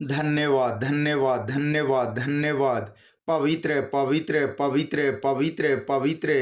धन्यवाद, धन्यवाद, धन्यवाद, धन्यवाद। पवित्र, पवित्र, पवित्र, पवित्र, पवित्र,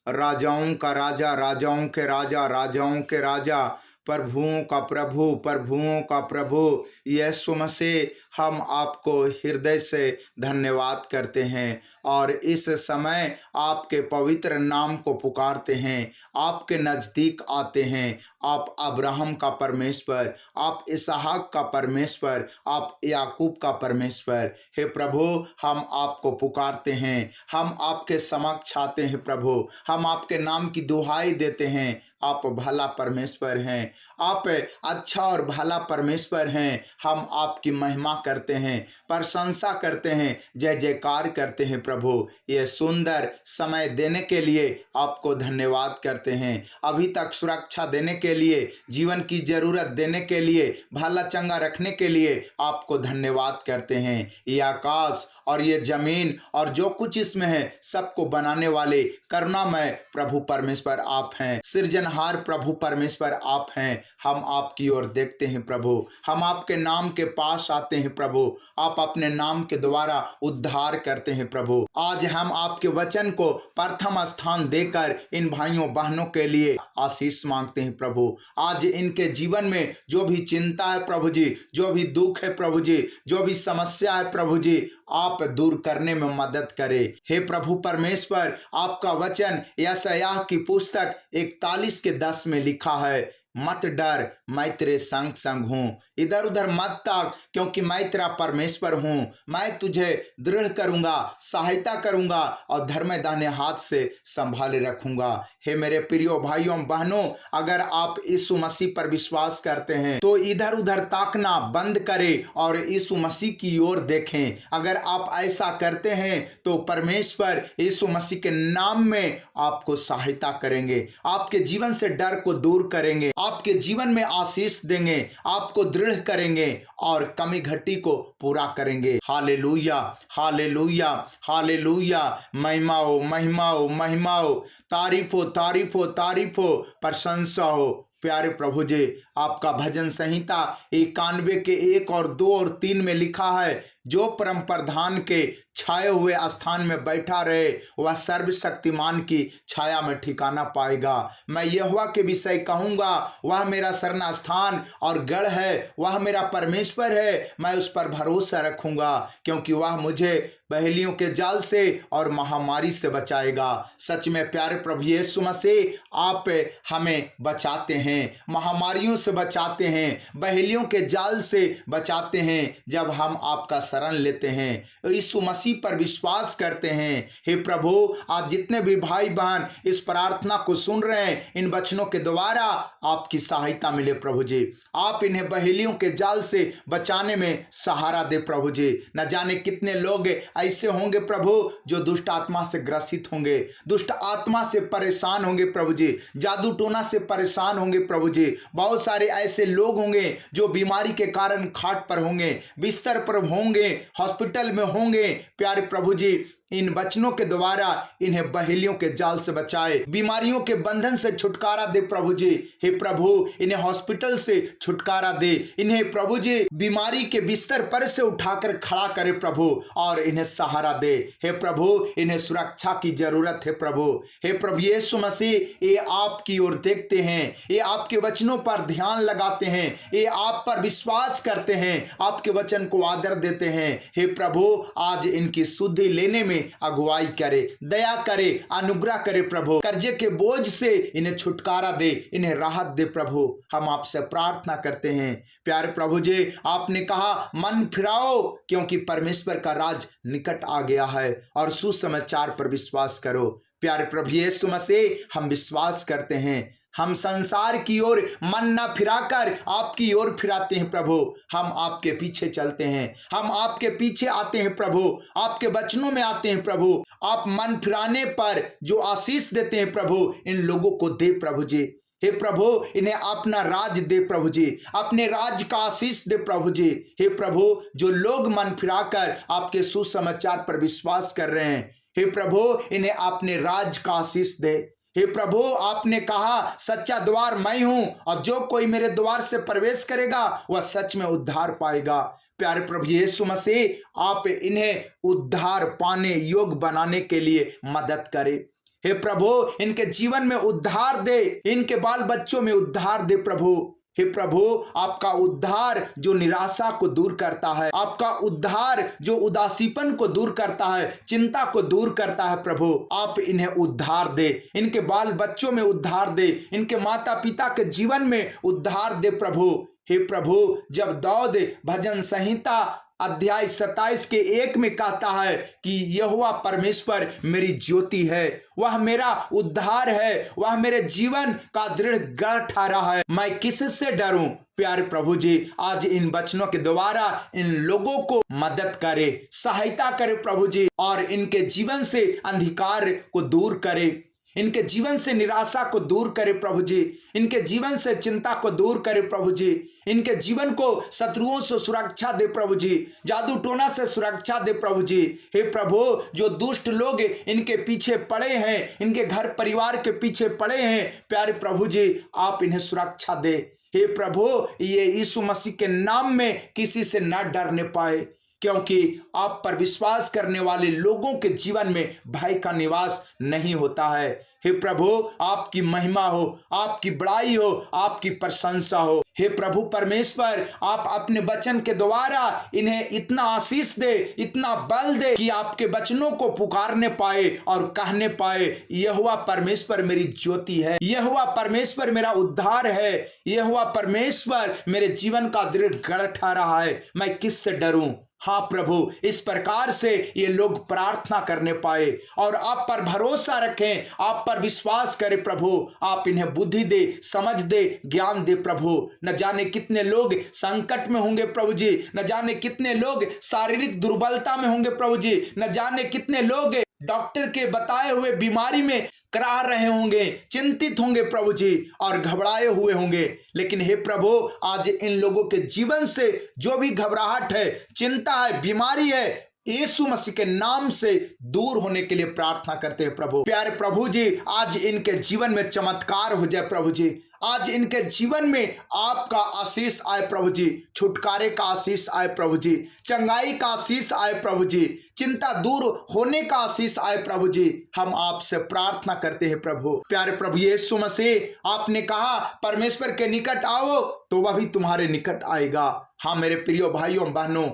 राजाओं का राजा, राजाओं के राजा, राजाओं के राजा, प्रभुओं का प्रभु, प्रभुओं का प्रभु यीशु मसीह, हम आपको हृदय से धन्यवाद करते हैं और इस समय आपके पवित्र नाम को पुकारते हैं, आपके नज़दीक आते हैं। आप अब्राहम का परमेश्वर, आप इसहाक का परमेश्वर, आप याकूब का परमेश्वर। हे प्रभु, हम आपको पुकारते हैं, हम आपके समक्ष आते हैं प्रभु, हम आपके नाम की दुहाई देते हैं। आप भला परमेश्वर हैं, आप अच्छा और भला परमेश्वर हैं। हम आपकी महिमा करते हैं, प्रशंसा करते हैं, जय जयकार करते हैं प्रभु। ये सुंदर समय देने के लिए आपको धन्यवाद करते हैं, अभी तक सुरक्षा देने के लिए, जीवन की जरूरत देने के लिए, भला चंगा रखने के लिए आपको धन्यवाद करते हैं। ये आकाश और ये जमीन और जो कुछ इसमें है सबको बनाने वाले करुणामय प्रभु परमेश्वर आप हैं, सृजनहार प्रभु परमेश्वर आप हैं। हम आपकी ओर देखते हैं प्रभु, हम आपके नाम के पास आते हैं प्रभु, आप अपने नाम के द्वारा उद्धार करते हैं प्रभु। आज हम आपके वचन को प्रथम स्थान देकर इन भाइयों बहनों के लिए आशीष मांगते हैं प्रभु। आज इनके जीवन में जो भी चिंता है प्रभु जी, जो भी दुख है प्रभु जी, जो भी समस्या है प्रभु जी, आप दूर करने में मदद करें। हे प्रभु परमेश्वर, आपका वचन यशायाह की पुस्तक 41:10 में लिखा है, मत डर, मैं तेरे संग संग हूँ, इधर उधर मत ताक, क्योंकि मैं तेरा परमेश्वर हूँ। मैं तुझे दृढ़ करूंगा, सहायता करूंगा और धर्म दाहिने हाथ से संभाले रखूंगा। हे मेरे प्रियो भाइयों बहनों, अगर आप यीशु मसीह पर विश्वास करते हैं तो इधर उधर ताकना बंद करें और यीशु मसीह की ओर देखें। अगर आप ऐसा करते हैं तो परमेश्वर यीशु मसीह के नाम में आपको सहायता करेंगे, आपके जीवन से डर को दूर करेंगे, आपके जीवन में आशीष देंगे, आपको दृढ़ करेंगे और कमी घटी को पूरा करेंगे। Hallelujah, hallelujah, hallelujah. महिमा हो, महिमा हो, महिमा हो, तारीफ हो, तारीफ हो, तारीफ हो, प्रशंसा हो। प्यारे प्रभु जी, आपका भजन संहिता 91 के 1 और 2 और 3 में लिखा है, जो परम प्रधान के छाए हुए स्थान में बैठा रहे वह सर्वशक्तिमान की छाया में ठिकाना पाएगा। मैं यहोवा के विषय कहूंगा, वह मेरा शरण स्थान और गढ़ है, वह मेरा परमेश्वर है, मैं उस पर भरोसा रखूंगा, क्योंकि वह मुझे पहेलियों के जाल से और महामारी से बचाएगा। सच में प्यारे प्रभु यीशु मसीह, आप हमें बचाते हैं, महामारियों से बचाते हैं, पहेलियों के जाल से बचाते हैं जब हम आपका शरण लेते हैं, यीशु मसीह पर विश्वास करते हैं। हे प्रभु, आज जितने भी भाई बहन इस प्रार्थना को सुन रहे हैं, इन वचनों के द्वारा आपकी सहायता मिले प्रभु जी। आप इन्हें पहेलियों के जाल से बचाने में सहारा दे प्रभु जी। न जाने कितने लोग ऐसे होंगे प्रभु जो दुष्ट आत्मा से ग्रसित होंगे, दुष्ट आत्मा से परेशान होंगे प्रभु जी, जादू टोना से परेशान होंगे प्रभु जी। बहुत सारे ऐसे लोग होंगे जो बीमारी के कारण खाट पर होंगे, बिस्तर पर होंगे, हॉस्पिटल में होंगे। प्यारे प्रभु जी, इन वचनों के द्वारा इन्हें बहेलियों के जाल से बचाए, बीमारियों के बंधन से छुटकारा दे प्रभु जी। हे प्रभु, इन्हें हॉस्पिटल से छुटकारा दे, इन्हें प्रभु जी बीमारी के बिस्तर पर से उठाकर खड़ा करे प्रभु और इन्हें सहारा दे। हे प्रभु, इन्हें सुरक्षा की जरूरत है प्रभु। हे प्रभु यीशु मसीह, ये आपकी ओर देखते हैं, ये आपके वचनों पर ध्यान लगाते हैं, ये आप पर विश्वास करते हैं, आपके वचन को आदर देते हैं। हे प्रभु, आज इनकी शुद्धि लेने में अगुवाई करे, दया करे, अनुग्रह करे प्रभु। कर्जे के बोझ से इन्हें छुटकारा दे, इन्हें राहत दे प्रभु। हम आपसे प्रार्थना करते हैं प्यारे प्रभु जी। आपने कहा मन फिराओ, क्योंकि परमेश्वर का राज निकट आ गया है, और सुसमाचार पर विश्वास करो। प्यारे प्रभु यीशु मसीह, हम विश्वास करते हैं, हम संसार की ओर मन न फिराकर आपकी ओर फिराते हैं प्रभु। हम आपके पीछे चलते हैं, हम आपके पीछे आते हैं प्रभु, आपके वचनों में आते हैं प्रभु। आप मन फिराने पर जो आशीष देते हैं प्रभु, इन लोगों को दे प्रभु जी। हे प्रभु, इन्हें अपना राज दे प्रभु जी, अपने राज का आशीष दे प्रभु जी। हे प्रभु, जो लोग मन फिराकर आपके सुसमाचार पर विश्वास कर रहे हैं, हे प्रभु, इन्हें अपने राज का आशीष दे। हे प्रभु, आपने कहा सच्चा द्वार मैं हूं, और जो कोई मेरे द्वार से प्रवेश करेगा वह सच में उद्धार पाएगा। प्यारे प्रभु यीशु मसीह, आप इन्हें उद्धार पाने योग्य बनाने के लिए मदद करें। हे प्रभु, इनके जीवन में उद्धार दे, इनके बाल बच्चों में उद्धार दे प्रभु। हे प्रभु, आपका उद्धार जो निराशा को दूर करता है, आपका उद्धार जो उदासीपन को दूर करता है, चिंता को दूर करता है प्रभु, आप इन्हें उद्धार दे, इनके बाल बच्चों में उद्धार दे, इनके माता पिता के जीवन में उद्धार दे प्रभु। हे प्रभु, जब दाऊद भजन संहिता अध्याय 27 के 1 में कहता है कि यहोवा परमेश्वर मेरी ज्योति है, वह मेरा उद्धार है, वह मेरे जीवन का दृढ़ गढ़ ठहरा है, मैं किससे डरूं। प्यारे प्रभु जी, आज इन वचनों के द्वारा इन लोगों को मदद करे, सहायता करे प्रभु जी, और इनके जीवन से अंधकार को दूर करे, इनके जीवन से निराशा को दूर करे प्रभु जी, इनके जीवन से चिंता को दूर करे प्रभु जी, इनके जीवन को शत्रुओं से सुरक्षा दे प्रभु जी, जादू टोना से सुरक्षा दे प्रभु जी। हे प्रभु, जो दुष्ट लोग इनके पीछे पड़े हैं, इनके घर परिवार के पीछे पड़े हैं, प्यारे प्रभु जी, आप इन्हें सुरक्षा दे। हे प्रभु, ये यीशु मसीह के नाम में किसी से न डरने पाए, क्योंकि आप पर विश्वास करने वाले लोगों के जीवन में भय का निवास नहीं होता है। हे प्रभु, आपकी महिमा हो, आपकी बड़ाई हो, आपकी प्रशंसा हो। हे प्रभु परमेश्वर, आप अपने वचन के द्वारा इन्हें इतना आशीष दे, इतना बल दे कि आपके वचनों को पुकारने पाए और कहने पाए, यहोवा परमेश्वर मेरी ज्योति है, यहोवा परमेश्वर मेरा उद्धार है, यहोवा परमेश्वर मेरे जीवन का दृढ़ गढ़ ठहरा है, मैं किससे डरूं। हाँ प्रभु, इस प्रकार से ये लोग प्रार्थना करने पाए और आप पर भरोसा रखें, आप पर विश्वास करें प्रभु। आप इन्हें बुद्धि दे, समझ दे, ज्ञान दे प्रभु। न जाने कितने लोग संकट में होंगे प्रभु जी, न जाने कितने लोग शारीरिक दुर्बलता में होंगे प्रभु जी, न जाने कितने लोग डॉक्टर के बताए हुए बीमारी में कराह रहे होंगे, चिंतित होंगे प्रभु जी और घबराए हुए होंगे। लेकिन हे प्रभु, आज इन लोगों के जीवन से जो भी घबराहट है, चिंता है, बीमारी है, यीशु मसीह के नाम से दूर होने के लिए प्रार्थना करते हैं प्रभु। प्यारे प्रभु जी, आज इनके जीवन में चमत्कार हो जाए प्रभु जी, आज इनके जीवन में आपका आशीष आए प्रभु जी, छुटकारे का आशीष आए प्रभु जी, चंगाई का आशीष आए प्रभु जी, चिंता दूर होने का आशीष आए प्रभु जी। हम आपसे प्रार्थना करते हैं प्रभु। प्यारे प्रभु यीशु मसीह, आपने कहा परमेश्वर के निकट आओ तो वह भी तुम्हारे निकट आएगा। हाँ मेरे प्रिय भाइयों बहनों,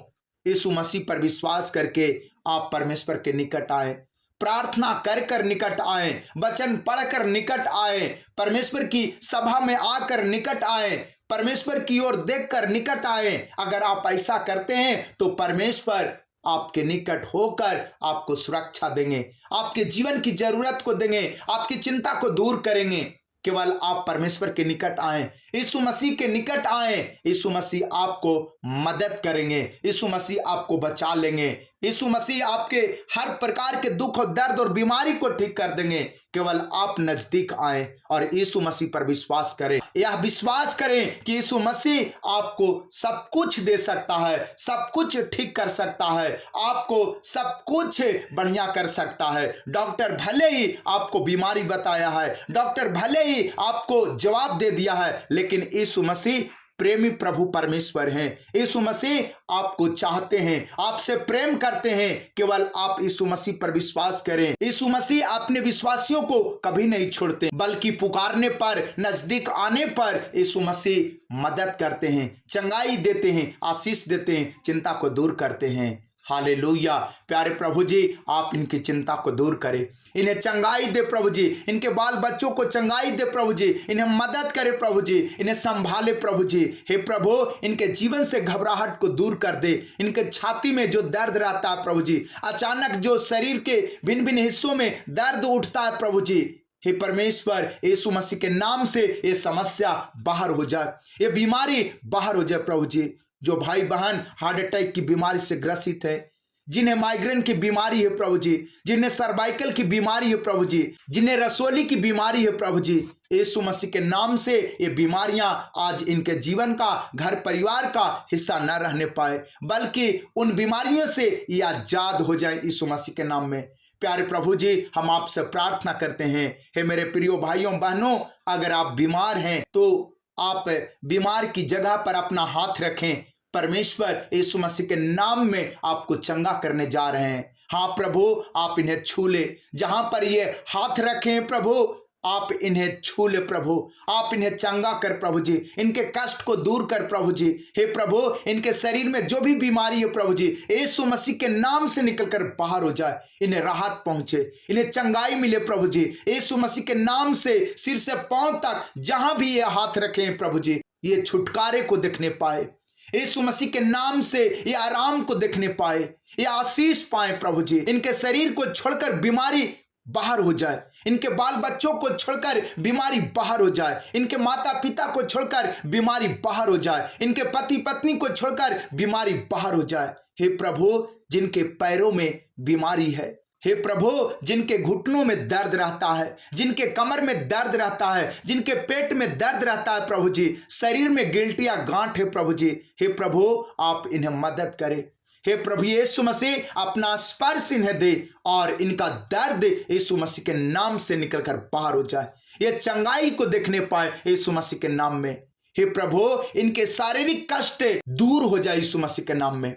यीशु मसीह पर विश्वास करके आप परमेश्वर के निकट आए, प्रार्थना कर कर निकट आए, वचन पढ़कर निकट आए, परमेश्वर की सभा में आकर निकट आए, परमेश्वर की ओर देखकर निकट आए। अगर आप ऐसा करते हैं तो परमेश्वर आपके निकट होकर आपको सुरक्षा देंगे, आपके जीवन की जरूरत को देंगे, आपकी चिंता को दूर करेंगे। केवल आप परमेश्वर के निकट आए, यीशु मसीह के निकट आए, यीशु मसीह आपको मदद करेंगे, यीशु मसीह आपको बचा लेंगे, यीशु मसीह आपके हर प्रकार के दुख और दर्द और बीमारी को ठीक कर देंगे। केवल आप नजदीक आए और यीशु मसीह पर विश्वास करें। यह विश्वास करें कि यीशु मसीह आपको सब कुछ दे सकता है, सब कुछ ठीक कर सकता है, आपको सब कुछ बढ़िया कर सकता है। डॉक्टर भले ही आपको बीमारी बताया है, डॉक्टर भले ही आपको जवाब दे दिया है, लेकिन यीशु मसीह प्रेमी प्रभु परमेश्वर हैं। यीशु मसीह आपको चाहते हैं, आपसे प्रेम करते हैं। केवल आप यीशु मसीह पर विश्वास करें। यीशु मसीह अपने विश्वासियों को कभी नहीं छोड़ते, बल्कि पुकारने पर, नजदीक आने पर यीशु मसीह मदद करते हैं, चंगाई देते हैं, आशीष देते हैं, चिंता को दूर करते हैं। हालेलुया। प्यारे प्रभु जी, आप इनकी चिंता को दूर करें, इन्हें चंगाई दे प्रभु जी, इनके बाल बच्चों को चंगाई दे प्रभु जी, इन्हें मदद करे प्रभु जी, इन्हें संभाले प्रभु जी। हे प्रभु, इनके जीवन से घबराहट को दूर कर दे, इनके छाती में जो दर्द रहता है प्रभु जी, अचानक जो शरीर के भिन्न भिन्न हिस्सों में दर्द उठता है प्रभु जी, हे परमेश्वर, यीशु मसीह के नाम से ये समस्या बाहर हो जाए, ये बीमारी बाहर हो जाए प्रभु जी। जो भाई बहन हार्ट अटैक की बीमारी से ग्रसित है, जिन्हें माइग्रेन की बीमारी है प्रभु जी, जिन्हें सर्वाइकल की बीमारी है प्रभु जी, जिन्हें रसोली की बीमारी है प्रभु जी, यीशु मसीह के नाम से ये बीमारियां आज इनके जीवन का, घर परिवार का हिस्सा न रहने पाए, बल्कि उन बीमारियों से ये आजाद हो जाए यीशु मसीह के नाम में। प्यारे प्रभु जी, हम आपसे प्रार्थना करते हैं, हे मेरे प्रियो भाइयों बहनों, अगर आप बीमार हैं तो आप बीमार की जगह पर अपना हाथ रखें, परमेश्वर यीशु मसीह के नाम में आपको चंगा करने जा रहे हैं। हाँ प्रभु, आप इन्हें छू ले, जहां पर ये हाथ रखें प्रभु आप इन्हें छू ले प्रभु, आप इन्हें चंगा कर प्रभु जी, इनके कष्ट को दूर कर प्रभु जी। हे प्रभु, इनके शरीर में जो भी बीमारी है प्रभु जी, यीशु मसीह के नाम से निकलकर बाहर हो जाए, इन्हें राहत पहुंचे, इन्हें चंगाई मिले प्रभु जी। यीशु मसीह के नाम से सिर से पांव तक जहां भी ये हाथ रखें प्रभु जी, ये छुटकारे को देखने पाए। यीशु मसीह के नाम से ये आराम को देखने पाए, ये आशीष पाए प्रभु जी। इनके शरीर को छोड़कर बीमारी बाहर हो जाए, इनके बाल बच्चों को छोड़कर बीमारी बाहर हो जाए, इनके माता पिता को छोड़कर बीमारी बाहर हो जाए, इनके पति पत्नी को छोड़कर बीमारी बाहर हो जाए। हे प्रभु, जिनके पैरों में बीमारी है, हे प्रभु, जिनके घुटनों में दर्द रहता है, जिनके कमर में दर्द रहता है, जिनके पेट में दर्द रहता है प्रभु जी, शरीर में गिल्टियां गांठ है प्रभु जी, हे प्रभु आप इन्हें मदद करें। हे प्रभु यीशु मसीह अपना स्पर्श इन्हें दे और इनका दर्द यीशु मसीह के नाम से निकलकर बाहर हो जाए, ये चंगाई को देखने पाए यीशु मसीह के नाम में। हे प्रभु, इनके शारीरिक कष्ट दूर हो जाए यीशु मसीह के नाम में।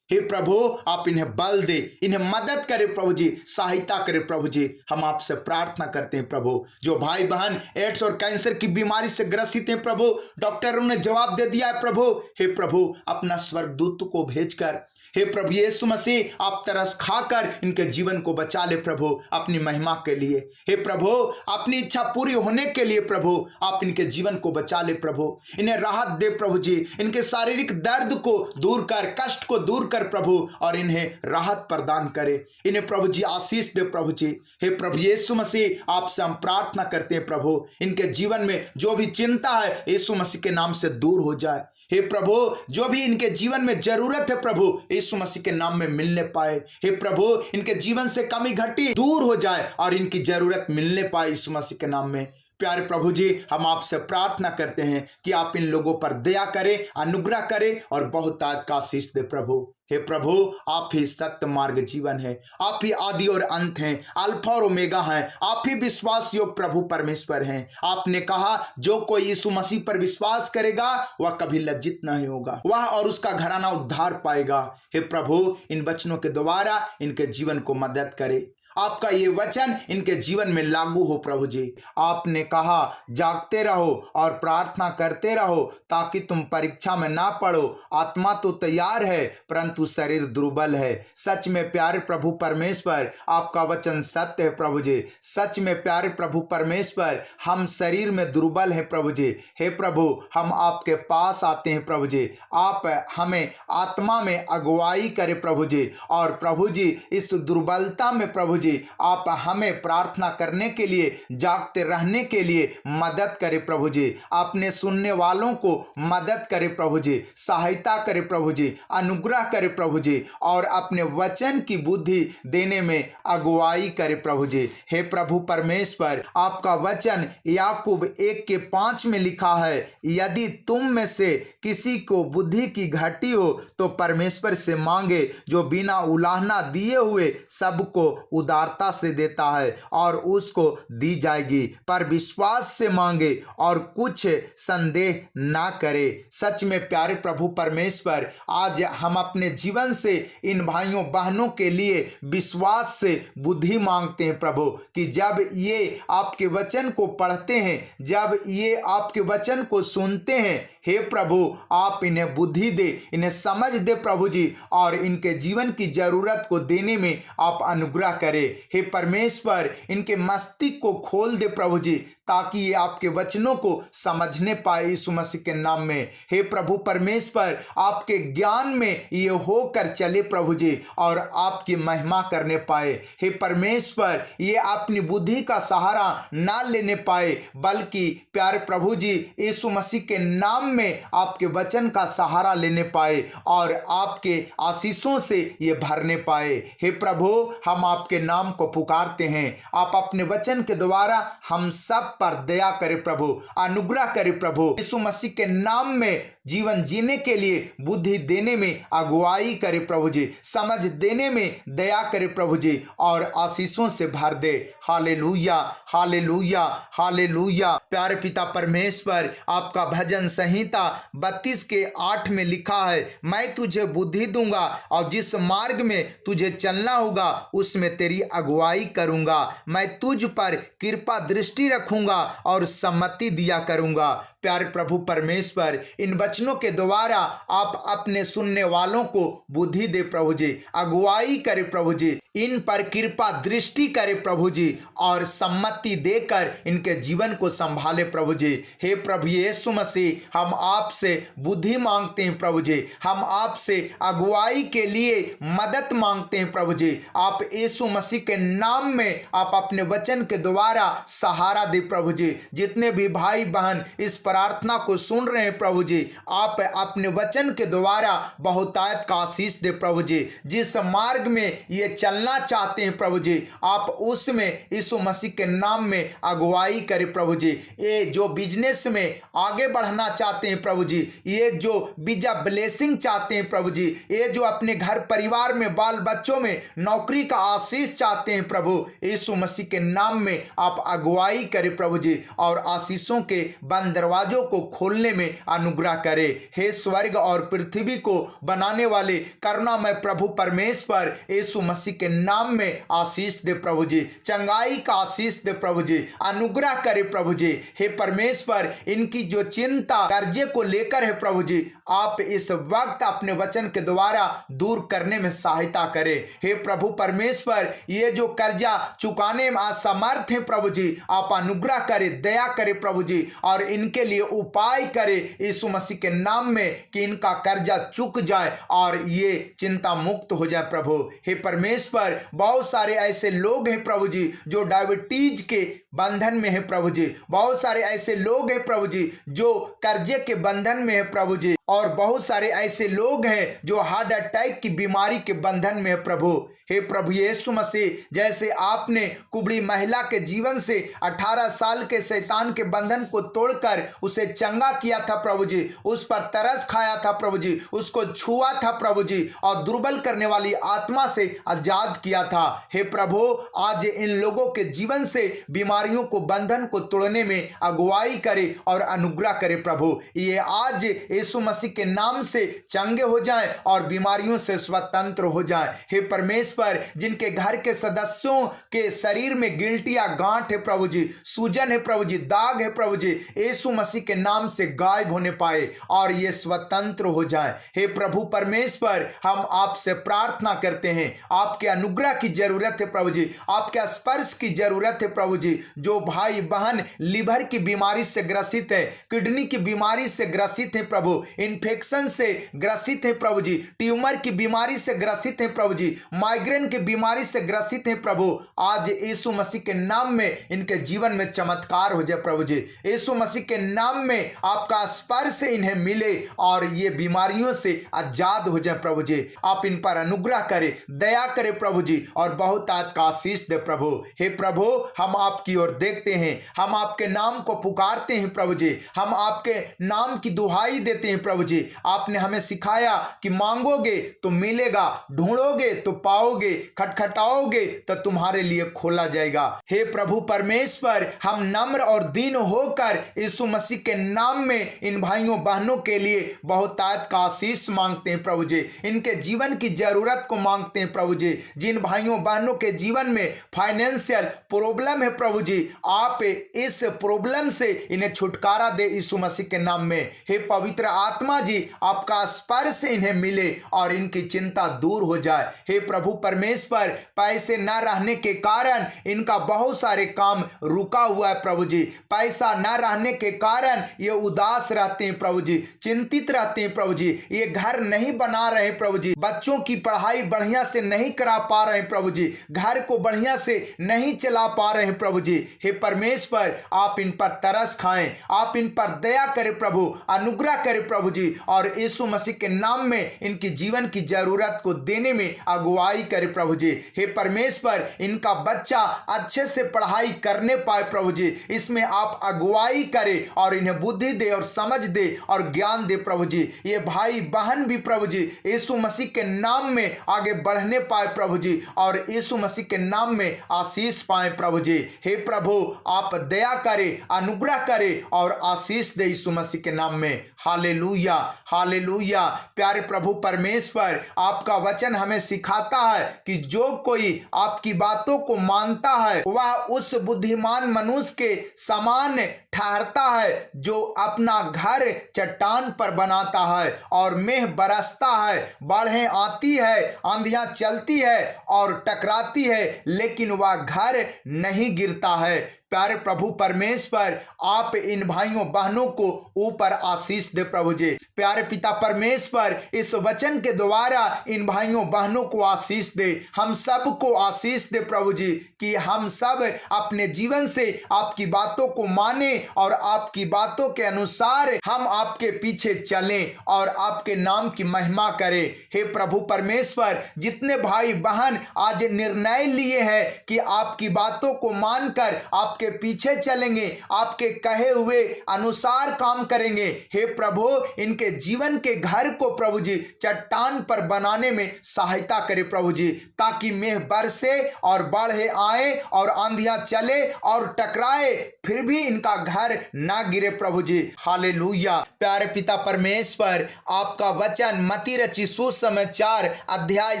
हे प्रभु, आप इन्हें बल दे, इन्हें मदद करे प्रभु जी, सहायता करे प्रभु जी। हम आपसे प्रार्थना करते हैं प्रभु, जो भाई बहन एड्स और कैंसर की बीमारी से ग्रसित हैं प्रभु, डॉक्टरों ने जवाब दे दिया है प्रभु। हे प्रभु, अपना स्वर्गदूत को भेजकर, हे प्रभु यीशु मसीह आप तरस खाकर इनके जीवन को बचा ले प्रभु, अपनी महिमा के लिए। हे प्रभु, अपनी इच्छा पूरी होने के लिए प्रभु आप इनके जीवन को बचा ले प्रभु, इन्हें राहत दे प्रभु जी, इनके शारीरिक दर्द को दूर कर, कष्ट को दूर कर प्रभु, और इन्हें राहत प्रदान करे, इन्हें प्रभु जी आशीष दे प्रभु जी। हे प्रभु यीशु मसीह आपसे हम प्रार्थना करते हैं प्रभु, इनके जीवन में जो भी चिंता है यीशु मसीह के नाम से दूर हो जाए। हे प्रभु, जो भी इनके जीवन में जरूरत है प्रभु यीशु मसीह के नाम में मिलने पाए। हे प्रभु, इनके जीवन से कमी घटी दूर हो जाए और इनकी जरूरत मिलने पाए यीशु मसीह के नाम में। प्यारे प्रभु जी, हम आपसे प्रार्थना करते हैं कि आप इन लोगों पर दया करें, अनुग्रह करें और बहुत का आशीष दे प्रभु। हे प्रभु, आप ही सत्य मार्ग जीवन है, आप ही आदि और अंत हैं, अल्फा और ओमेगा हैं, आप ही विश्वास योग प्रभु परमेश्वर हैं। आपने कहा जो कोई यीशु मसीह पर विश्वास करेगा वह कभी लज्जित नहीं होगा, वह और उसका घराना उद्धार पाएगा। हे प्रभु, इन वचनों के द्वारा इनके जीवन को मदद करे, आपका ये वचन इनके जीवन में लागू हो प्रभु जी। आपने कहा जागते रहो और प्रार्थना करते रहो ताकि तुम परीक्षा में ना पड़ो। आत्मा तो तैयार है परंतु शरीर दुर्बल है। सच में प्यारे प्रभु परमेश्वर, आपका वचन सत्य है प्रभु जी। सच में प्यारे प्रभु परमेश्वर, हम शरीर में दुर्बल हैं प्रभु जी। हे प्रभु, हम आपके पास आते हैं प्रभु जी, आप हमें आत्मा में अगुवाई करें प्रभु जी, और प्रभु जी इस दुर्बलता में प्रभु जी आप हमें प्रार्थना करने के लिए, जागते रहने के लिए मदद करें प्रभु जी। अपने सुनने वालों को मदद करें प्रभु जी, सहायता करें प्रभु जी, अनुग्रह करें प्रभु जी, और अपने वचन की बुद्धि देने में अगुवाई करें प्रभु जी। हे प्रभु परमेश्वर, आपका वचन याकूब 1:5 में लिखा है, यदि तुम में से किसी को बुद्धि की घटी हो तो परमेश्वर से मांगे, जो बिना उलाहना दिए हुए सबको उदारता से देता है और उसको दी जाएगी, पर विश्वास से मांगे और कुछ संदेह ना करे। सच में प्यारे प्रभु परमेश्वर, आज हम अपने जीवन से इन भाइयों बहनों के लिए विश्वास से बुद्धि मांगते हैं प्रभु, कि जब ये आपके वचन को पढ़ते हैं, जब ये आपके वचन को सुनते हैं, हे प्रभु आप इन्हें बुद्धि दे, इन्हें समझ दे प्रभु जी, और इनके जीवन की जरूरत को देने में आप अनुग्रह करें। हे परमेश्वर, इनके मस्तिष्क को खोल दे प्रभु जी, ताकि ये आपके वचनों को समझने पाए यीशु मसीह के नाम में। हे प्रभु परमेश्वर, आपके ज्ञान में ये होकर चले प्रभु जी, और आपकी महिमा करने पाए। हे परमेश्वर, ये अपनी बुद्धि का सहारा ना लेने पाए, बल्कि प्यारे प्रभु जी यीशु मसीह के नाम में आपके वचन का सहारा लेने पाए और आपके आशीषों से ये भरने पाए। हे प्रभु, हम आपके नाम को पुकारते हैं, आप अपने वचन के द्वारा हम सब पर दया करे प्रभु, अनुग्रह करे प्रभु। यीशु मसीह के नाम में जीवन जीने के लिए बुद्धि देने में अगुवाई करे प्रभु जी, समझ देने में दया करे प्रभु जी, और आशीषों से भर दे। Hallelujah, hallelujah, hallelujah. प्यारे पिता परमेश्वर, आपका भजन संहिता 32:8 में लिखा है, मैं तुझे बुद्धि दूंगा और जिस मार्ग में तुझे चलना होगा उसमें तेरी अगुवाई करूंगा। मैं तुझ पर कृपा दृष्टि रखूंगा और सम्मति दिया करूंगा। प्यारे प्रभु परमेश्वर, इन वचनों के द्वारा आप अपने सुनने वालों को बुद्धि दे प्रभु जी, अगुवाई करे प्रभु जी, इन पर कृपा दृष्टि करे प्रभु जी, और सम्मति देकर इनके जीवन को संभाले प्रभु जी। हे प्रभु यीशु मसीह, हम आपसे बुद्धि मांगते हैं प्रभु जी, हम आपसे अगुवाई के लिए मदद मांगते हैं प्रभु जी। आप यीशु मसीह के नाम में आप अपने वचन के द्वारा सहारा दे प्रभु जी। जितने भी भाई बहन इस प्रार्थना को सुन रहे हैं प्रभु जी, आप अपने वचन के द्वारा बहुतायत का आशीष दे प्रभु जी। जिस मार्ग में ये चलना चाहते हैं प्रभु जी, आप उसमें यीशु मसीह के नाम में अगुवाई करें प्रभु जी। ये जो बिजनेस में आगे बढ़ना चाहते हैं प्रभु जी, ये जो बीजा ब्लेसिंग चाहते हैं प्रभु जी, ये जो अपने घर परिवार में बाल बच्चों में नौकरी का आशीष चाहते हैं प्रभु, यीशु मसीह के नाम में आप अगुवाई करें प्रभु जी, और आशीषों के बंद दरवाजों को खोलने में अनुग्रह करे। हे स्वर्ग और पृथ्वी को बनाने वाले करुणामय प्रभु परमेश्वर, यीशु मसीह के नाम में आशीष दे प्रभु जी, चंगाई का आशीष दे प्रभु जी, अनुग्रह करे प्रभु जी। हे परमेश्वर, इनकी जो चिंता कर्जे को लेकर है प्रभु जी, आप इस वक्त अपने वचन के द्वारा दूर करने में सहायता करें। हे प्रभु परमेश्वर, ये जो कर्जा चुकाने में असमर्थ है प्रभु जी, आप अनुग्रह करें, दया करें प्रभु जी, और इनके लिए उपाय करें यीशु मसीह के नाम में कि इनका कर्जा चुक जाए और ये चिंता मुक्त हो जाए प्रभु। हे परमेश्वर, बहुत सारे ऐसे लोग हैं प्रभु जी जो डायबिटीज के बंधन में है प्रभु जी, बहुत सारे ऐसे लोग हैं प्रभु जी जो कर्जे के बंधन में है प्रभु जी, और बहुत सारे ऐसे लोग हैं जो हार्ट अटैक की बीमारी के बंधन में है प्रभु। हे प्रभु यीशु मसीह, जैसे आपने कुबड़ी महिला के जीवन से 18 साल के शैतान के बंधन को तोड़कर उसे चंगा किया था प्रभु जी, उस पर तरस खाया था प्रभु जी, उसको छुआ था प्रभु जी, और दुर्बल करने वाली आत्मा से आजाद किया था। हे प्रभु, आज इन लोगों के जीवन से बीमारियों को बंधन को तोड़ने में अगुवाई करे और अनुग्रह करे प्रभु। ये आज यीशु मसीह के नाम से चंगे हो जाएं और बीमारियों से स्वतंत्र हो जाएं। हे परमेश्वर, जिनके घर के सदस्यों के शरीर में गिल्टिया गांठ है प्रभु जी, सूजन है प्रभु जी, दाग है प्रभु जी, यीशु मसीह के नाम से गायब होने पाए और ये स्वतंत्र हो जाए। हे प्रभु परमेश्वर, हम आपसे प्रार्थना करते हैं, आपके अनुग्रह की जरूरत है प्रभु जी, आपके स्पर्श की जरूरत है प्रभु जी। जो भाई बहन लीवर की बीमारी से ग्रसित है, किडनी की बीमारी से ग्रसित है प्रभु, इन्फेक्शन से ग्रसित है प्रभु जी, ट्यूमर की बीमारी से ग्रसित है प्रभु जी, माइग्रेन की बीमारी से ग्रसित है प्रभु, आज यीशु मसीह के नाम में इनके जीवन में चमत्कार हो जाए प्रभु जी। यीशु मसीह के नाम में आपका स्पर्श इन्हें मिले और ये बीमारियों से आजाद हो जाए प्रभु जी। आप इन पर अनुग्रह करें, दया करें प्रभु जी, और बहुत का आशीष दे प्रभु। हे प्रभु, हम आपकी ओर देखते हैं, हम आपके नाम को पुकारते हैं प्रभु जी, हम आपके नाम की दुहाई देते हैं प्रभु जी। आपने हमें सिखाया कि मांगोगे तो मिलेगा, ढूंढोगे तो पाओगे, खटखटाओगे तो तुम्हारे लिए खोला जाएगा। हे प्रभु परमेश्वर, हम नम्र और दीन होकर यीशु मसीह के नाम में इन भाइयों बहनों के लिए बहुतायत का आशीष मांगते हैं प्रभु जी, इनके जीवन की जरूरत को मांगते हैं प्रभु जी। जिन भाइयों बहनों के जीवन में फाइनेंशियल प्रॉब्लम है प्रभु जी, आप इस प्रॉब्लम से इन्हें छुटकारा दे यीशु मसीह के नाम में। हे पवित्र आत्मा जी, आपका स्पर्श इन्हें मिले और इनकी चिंता दूर हो जाए। हे प्रभु परमेश्वर, पैसे न रहने के कारण इनका बहुत सारे काम रुका हुआ है प्रभु जी, पैसा न रहने के कारण ये उदास रहते हैं प्रभु जी, चिंतित रहते हैं प्रभु जी, ये घर नहीं बना रहे प्रभु जी, बच्चों की पढ़ाई बढ़िया से नहीं करा पा रहे प्रभु जी, घर को बढ़िया से नहीं चला पा रहे प्रभु जी। हे परमेश्वर, आप इन पर तरस खाएं, आप इन पर दया करें प्रभु, अनुग्रह करें प्रभु जी, और यीशु मसीह के नाम में इनकी जीवन की जरूरत को देने में अगुवाई करे प्रभु जी। हे परमेश्वर, इनका बच्चा अच्छे से पढ़ाई करने पाए प्रभु जी, इसमें आप अगुवाई करें और इन्हें बुद्धि दे और समझ दे और ज्ञान दे प्रभु जी। ये भाई बहन भी प्रभु जी यीशु मसीह के नाम में आगे बढ़ने पाए प्रभु जी, और यीशु मसीह के नाम में आशीष पाए प्रभु जी। हे प्रभु, आप दया करें, अनुग्रह करें और आशीष दे यीशु मसीह के नाम में। Hallelujah, hallelujah. प्यारे प्रभु परमेश्वर, आपका वचन हमें सिखाता है कि जो कोई आपकी बातों को मानता है वह उस बुद्धिमान मनुष्य के समान ठहरता है जो अपना घर चट्टान पर बनाता है, और मेघ बरसता है, बाढ़ें आती है, आंधियां चलती है और टकराती है, लेकिन वह घर नहीं गिरता है। प्यारे प्रभु परमेश्वर, आप इन भाइयों बहनों को ऊपर आशीष दे प्रभु जी। प्यारे पिता परमेश्वर, इस वचन के द्वारा इन भाइयों बहनों को आशीष दे, हम सब को आशीष दे प्रभु जी, कि हम सब अपने जीवन से आपकी बातों को माने और आपकी बातों के अनुसार हम आपके पीछे चलें और आपके नाम की महिमा करें। हे प्रभु परमेश्वर, जितने भाई बहन आज निर्णय लिए हैं कि आपकी बातों को मानकर आपके पीछे चलेंगे, आपके कहे हुए अनुसार काम करेंगे, हे प्रभु, इनके जीवन के घर को प्रभु जी चट्टान पर बनाने में सहायता करे प्रभु जी, ताकि मेघ बरसे और बाढ़ें आए और आंधियां चले और टकराए, फिर भी इनका घर ना गिरे प्रभु जी। हालेलुया। प्यारे पिता परमेश्वर, आपका वचन मत्ती रची सुसमाचार अध्याय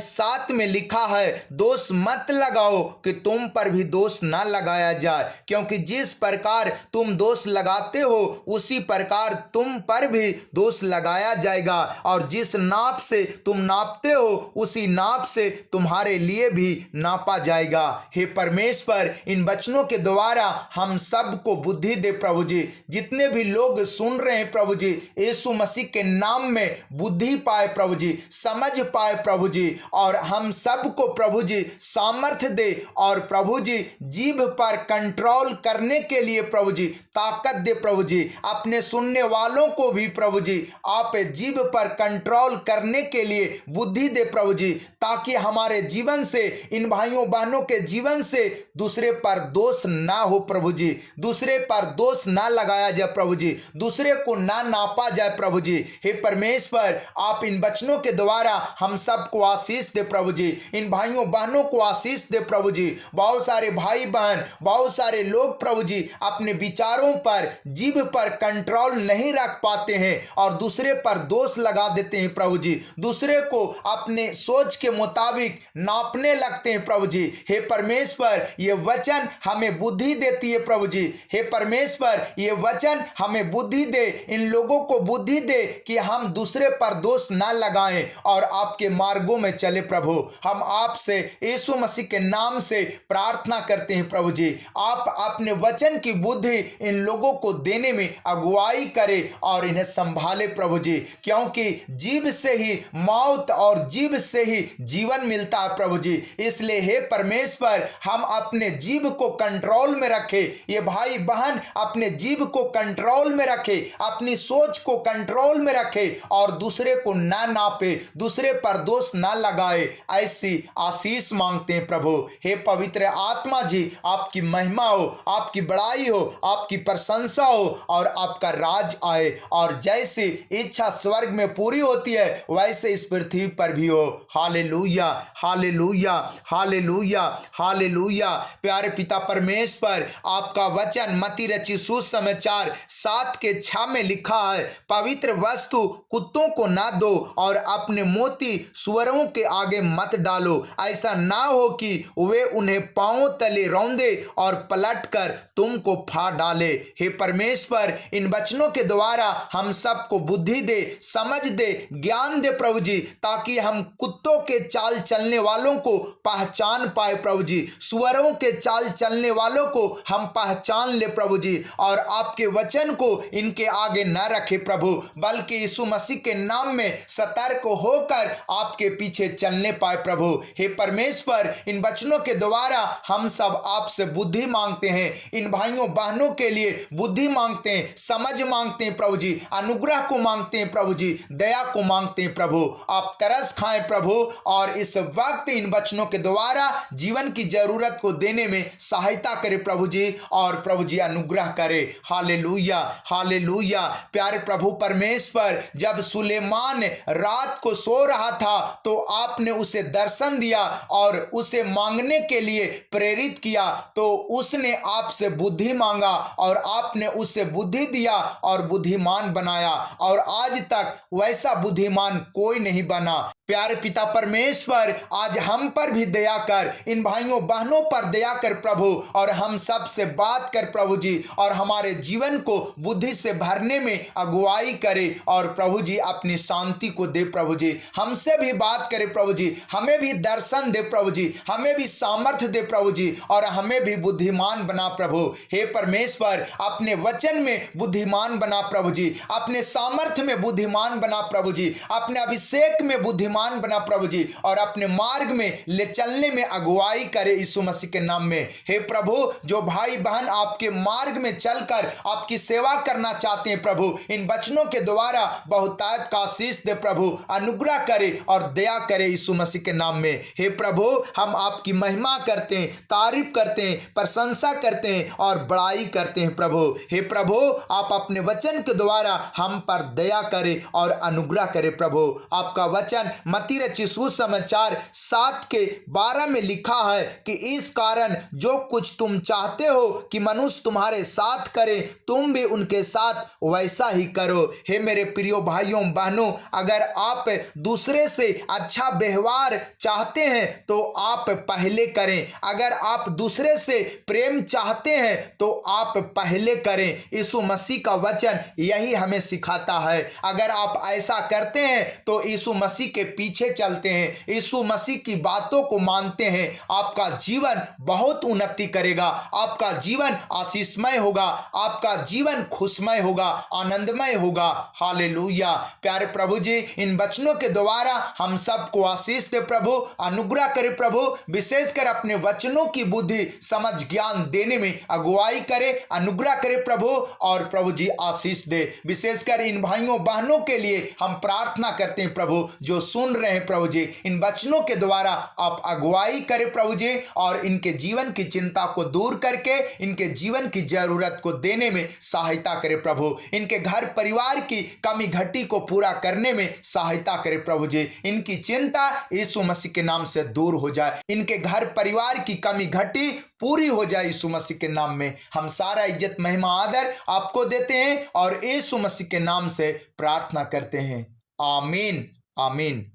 7 में लिखा है, दोष मत लगाओ कि तुम पर भी दोष ना लगाया जाए, क्योंकि जिस प्रकार तुम दोष लगाते हो उसी प्रकार तुम पर भी दोष लगाया जाएगा, और जिस नाप से तुम नापते हो उसी नाप से तुम्हारे लिए भी नापा जाएगा। हे परमेश्वर, इन वचनों के द्वारा हम सबको बुद्धि दे प्रभु जी। जितने भी लोग सुन रहे हैं प्रभु जी, यीशु मसीह के नाम में बुद्धि पाए प्रभु जी, समझ पाए प्रभु जी, और हम सबको प्रभु जी सामर्थ्य दे, और प्रभु जी जीभ पर कंट्रोल करने के लिए प्रभु जी ताकत दे प्रभु जी। अपने सुनने वालों को भी प्रभु जी आप जीभ पर कंट्रोल करने के लिए बुद्धि दे प्रभु जी, ताकि हमारे जीवन से, इन भाइयों बहनों के जीवन से दूसरे पर दोष ना हो प्रभु जी, दूसरे पर दोष ना लगाया जाए प्रभु जी, दूसरे को ना नापा जाए प्रभु जी। हे परमेश्वर, आप इन वचनों के द्वारा हम सबको आशीष दे प्रभु जी, इन भाइयों बहनों को आशीष दे प्रभु जी। बहुत सारे भाई बहन, बहुत सारे लोग प्रभु जी अपने विचारों पर, जीभ पर कंट्रोल नहीं रख पाते हैं और दूसरे पर दोष लगा देते हैं प्रभु जी, दूसरे को अपने सोच के मुताबिक नापने लगते हैं प्रभु जी। हे परमेश्वर, ये वचन हमें बुद्धि देती है प्रभु जी। हे परमेश्वर, ये वचन हमें बुद्धि दे, इन लोगों को बुद्धि दे कि हम दूसरे पर दोष ना लगाएं और आपके मार्गों में चले प्रभु। हम आपसे यीशु मसीह के नाम से प्रार्थना करते हैं प्रभु जी, आप अपने वचन की बुद्धि इन लोगों को देने में अगुवाई करे और इन्हें संभाले प्रभु जी, क्योंकि जीभ से ही मौत और जीभ से ही जीवन मिलता है प्रभु जी। इसलिए हे परमेश्वर, हम अपने जीभ को कंट्रोल में रखे, ये भाई बहन अपने जीभ को कंट्रोल में रखे, अपनी सोच को कंट्रोल में रखे और दूसरे को ना नापे, दूसरे पर दोष ना लगाए, ऐसी आशीष मांगते हैं प्रभु। हे पवित्र आत्मा जी, आपकी महिमा हो, आपकी बड़ाई हो, आपकी प्रशंसा हो और आपका राज आए, और जैसी इच्छा स्वर्ग में पूरी होती है वैसे इस पृथ्वी पर भी हो। Hallelujah, hallelujah, hallelujah, hallelujah. प्यारे पिता परमेश्वर, आपका वचन मत्ती रची सुसमाचार 7:6 में लिखा है, पवित्र वस्तु कुत्तों को ना दो और अपने मोती सुअरों के आगे मत डालो, ऐसा ना हो कि वे उन्हें पांवों तले रौंदे और पलटकर तुमको फा डाले। हे परमेश्वर, इन वचनों के द्वारा हम सबको बुद्धि दे, समझ दे, ज्ञान दे प्रभु जी, ताकि हम कुत्तों के चाल चलने वालों को पहचान पाए प्रभु जी, सुअरों के चाल चलने वालों को हम पहचान ले प्रभु जी, और आपके वचन को इनके आगे न रखे प्रभु, बल्कि यीशु मसीह के नाम में सतर्क होकर आपके पीछे चलने पाए प्रभु। हे परमेश्वर, इन वचनों के द्वारा हम सब आपसे बुद्धि मांगते मांगते हैं, इन भाइयों बहनों के लिए बुद्धि मांगते हैं, समझ मांगते हैं प्रभु जी, अनुग्रह को मांगते हैं प्रभु जी, दया को मांगते हैं प्रभु। आप तरस खाएं प्रभु, और इस वक्त इन वचनों के द्वारा जीवन की जरूरत को देने में सहायता करे प्रभु जी, और प्रभु जी अनुग्रह करे। Hallelujah, hallelujah. प्यारे प्रभु परमेश्वर, जब सुलेमान रात को सो रहा था तो आपने उसे दर्शन दिया और उसे मांगने के लिए प्रेरित किया, तो उसने आपसे बुद्धि मांगा और आपने उसे बुद्धि दिया और बुद्धिमान बनाया, और आज तक वैसा बुद्धिमान कोई नहीं बना। प्यारे पिता परमेश्वर, आज हम पर भी दया कर, इन भाइयों बहनों पर दया कर प्रभु, और हम सब से बात कर प्रभु जी, और हमारे जीवन को बुद्धि से भरने में अगुवाई करे, और प्रभु जी अपनी शांति को दे प्रभु जी। हमसे भी बात करे प्रभु जी, हमें भी दर्शन दे प्रभु जी, हमें भी सामर्थ्य दे प्रभु जी, और हमें भी बुद्धिमान बना प्रभु। हे परमेश्वर, अपने वचन में बुद्धिमान बना प्रभु जी, अपने सामर्थ्य में बुद्धिमान बना प्रभु जी, अपने अभिषेक में बुद्धिमान बना प्रभु जी, और अपने मार्ग में ले चलने में अगुवाई करे यीशु मसीह के नाम में। हे प्रभु, जो भाई बहन आपके मार्ग में चलकर आपकी सेवा करना चाहते हैं प्रभु, इन वचनों के द्वारा बहुतायत का आशीष दे प्रभु, अनुग्रह करे और दया करे यीशु मसीह के नाम में। हे प्रभु, हम आपकी महिमा करते हैं, तारीफ करते हैं, प्रशंसा करते हैं और बड़ाई करते हैं प्रभु। हे प्रभु, आप अपने वचन के द्वारा हम पर दया करे और अनुग्रह करे प्रभु। आपका वचन मत्ती रचित सुसमाचार 7:12 में लिखा है कि इस कारण जो कुछ तुम चाहते हो कि मनुष्य तुम्हारे साथ करे, तुम भी उनके साथ वैसा ही करो। हे मेरे प्रियो भाइयों बहनों, अगर आप दूसरे से अच्छा व्यवहार चाहते हैं तो आप पहले करें। अगर आप दूसरे से प्रेम चाहते हैं तो आप पहले करें। यीशु मसीह का वचन यही हमें सिखाता है। अगर आप ऐसा करते हैं तो यीशु मसीह के पीछे चलते हैं, यीशु मसीह की बातों को मानते हैं, आपका जीवन बहुत उन्नति करेगा, आपका जीवन आशीषमय होगा, आपका जीवन खुशमय होगा, आनंदमय होगा। हालेलुया। प्यारे प्रभु जी, इन वचनों के द्वारा हम सबको आशीष दे प्रभु, अनुग्रह करे प्रभु, विशेषकर अपने वचनों की बुद्धि समझ ज्ञान देने में अगुवाई करे, अनुग्रह करे प्रभु, और प्रभु जी आशीष दे। विशेषकर इन भाइयों बहनों के लिए हम प्रार्थना करते हैं प्रभु, जो सुन रहे हैं प्रभु जी, इन वचनों के द्वारा आप अगुवाई करें प्रभु जी, और इनके जीवन की चिंता को दूर करके इनके जीवन की जरूरत को देने में सहायता करें प्रभु। इनके घर परिवार की कमी घटी को पूरा करने में सहायता करें प्रभु जी। इनकी चिंता यीशु मसीह के नाम से दूर हो जाए, इनके घर परिवार की कमी घटी पूरी हो जाए यीशु मसीह के नाम में। हम सारा इज्जत महिमा आदर आपको देते हैं और यीशु मसीह के नाम से प्रार्थना करते हैं। आमीन, आमीन।